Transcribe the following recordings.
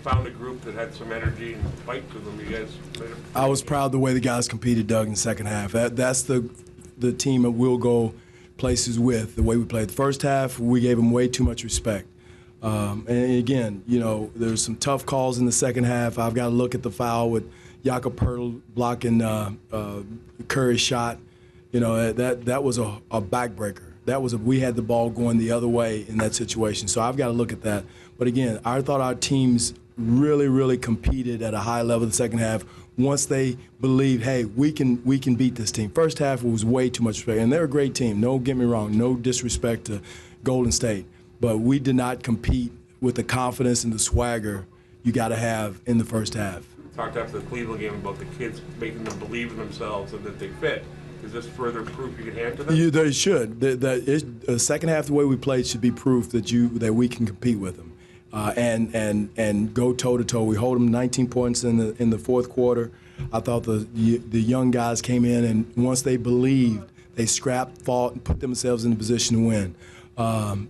found a group that had some energy and fight to them. You guys made it. I was proud of the way the guys competed, Doug, in the second half. That's the team that we'll go places with, the way we played. The first half, we gave them way too much respect. And again, you know, there's some tough calls in the second half. I've got to look at the foul with Jakob Poeltl blocking Curry's shot. You know, that was a backbreaker. We had the ball going the other way in that situation. So I've got to look at that. But again, I thought our teams really, really competed at a high level in the second half once they believed, hey, we can beat this team. First half was way too much respect. And they're a great team. Don't get me wrong. No disrespect to Golden State. But we did not compete with the confidence and the swagger you got to have in the first half. Talked after the Cleveland game about the kids making them believe in themselves and that they fit. Is this further proof you can hand to them? They should. The second half, the way we played, should be proof that we can compete with them, and go toe to toe. We hold them 19 points in the fourth quarter. I thought the young guys came in, and once they believed, they scrapped, fought, and put themselves in a position to win.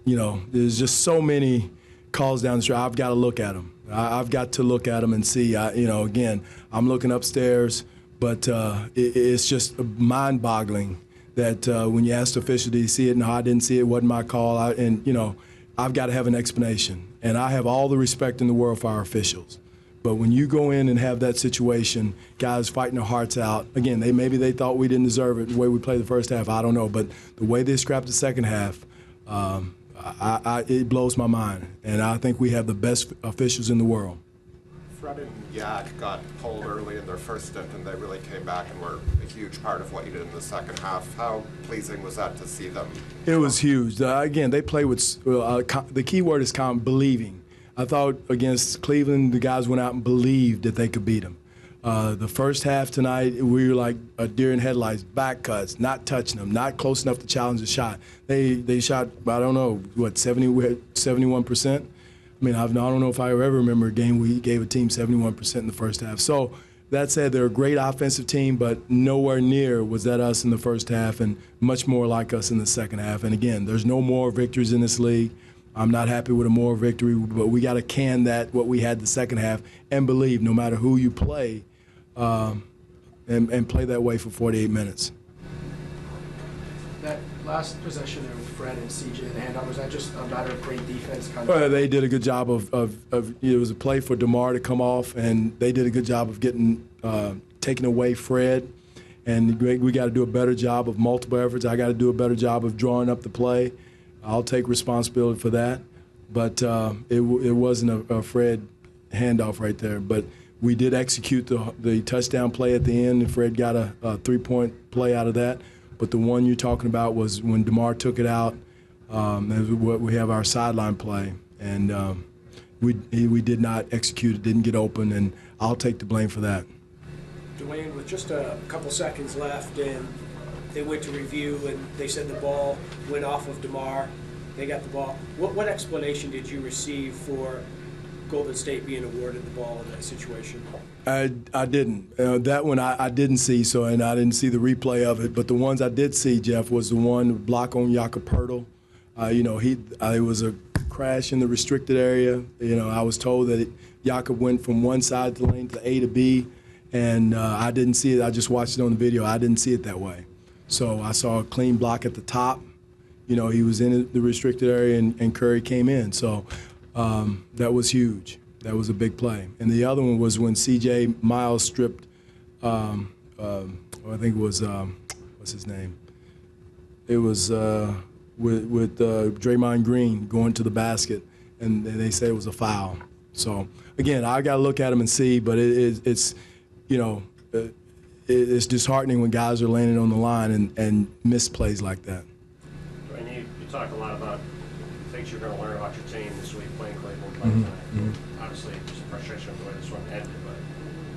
You know, there's just so many calls down the street. I've got to look at them. I've got to look at them and see. You know, again, I'm looking upstairs. But it's just mind-boggling that when you ask the official, did he see it? No, I didn't see it. It wasn't my call. And, you know, I've got to have an explanation. And I have all the respect in the world for our officials. But when you go in and have that situation, guys fighting their hearts out, again, maybe they thought we didn't deserve it the way we played the first half. I don't know. But the way they scrapped the second half, it blows my mind. And I think we have the best officials in the world. Fred and Yak got pulled early in their first stint, and they really came back and were a huge part of what you did in the second half. How pleasing was that to see them? It was huge. Again, they play with the key word is believing. I thought against Cleveland, the guys went out and believed that they could beat them. The first half tonight, we were like a deer in headlights, back cuts, not touching them, not close enough to challenge the shot. They shot, I don't know, what, 71%? I mean, I don't know if I ever remember a game we gave a team 71% in the first half. So that said, they're a great offensive team, but nowhere near was that us in the first half, and much more like us in the second half. And again, there's no more victories in this league. I'm not happy with a more victory, but we got to can that, what we had the second half, and believe no matter who you play, and play that way for 48 minutes. That last possession of Fred and CJ, the handout, was that just a matter of great defense? They did a good job of it was a play for DeMar to come off, and they did a good job of getting taking away Fred. And we got to do a better job of multiple efforts. I got to do a better job of drawing up the play. I'll take responsibility for that. But it wasn't a Fred handoff right there. But we did execute the touchdown play at the end, and Fred got a three-point play out of that. But the one you're talking about was when DeMar took it out. We have our sideline play, and we did not execute it, didn't get open, and I'll take the blame for that. Dwane, with just a couple seconds left, and they went to review, and they said the ball went off of DeMar. They got the ball. What explanation did you receive for Golden State being awarded the ball in that situation? I didn't. That one I didn't see, and I didn't see the replay of it. But the ones I did see, Jeff, was the one block on Jakob Poeltl. You know, it was a crash in the restricted area. You know, I was told that Jakob went from one side of the lane to A to B, and I didn't see it. I just watched it on the video. I didn't see it that way. So I saw a clean block at the top. You know, he was in the restricted area, and Curry came in. So that was huge. That was a big play. And the other one was when C.J. Miles stripped, I think it was, what's his name? It was with Draymond Green going to the basket, and they said it was a foul. So, again, I got to look at them and see, but it's, you know, it's disheartening when guys are landing on the line and miss plays like that. And you talk a lot about things you're going to learn about your team this week playing Cleveland tonight. Obviously, there's some frustration with the way this one ended,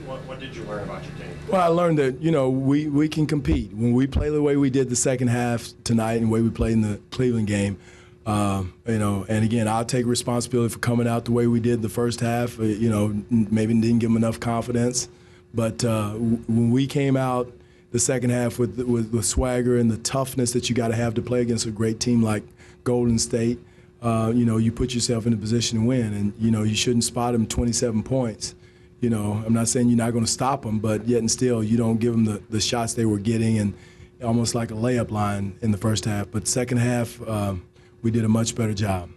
but what did you learn about your team? Well, I learned that, you know, we can compete. When we play the way we did the second half tonight and the way we played in the Cleveland game, you know, and again, I'll take responsibility for coming out the way we did the first half. You know, maybe didn't give them enough confidence. But when we came out the second half with the swagger and the toughness that you got to have to play against a great team like Golden State, you put yourself in a position to win. And, you shouldn't spot them 27 points. I'm not saying you're not going to stop them, but yet and still you don't give them the shots they were getting, and almost like a layup line in the first half. But second half, we did a much better job.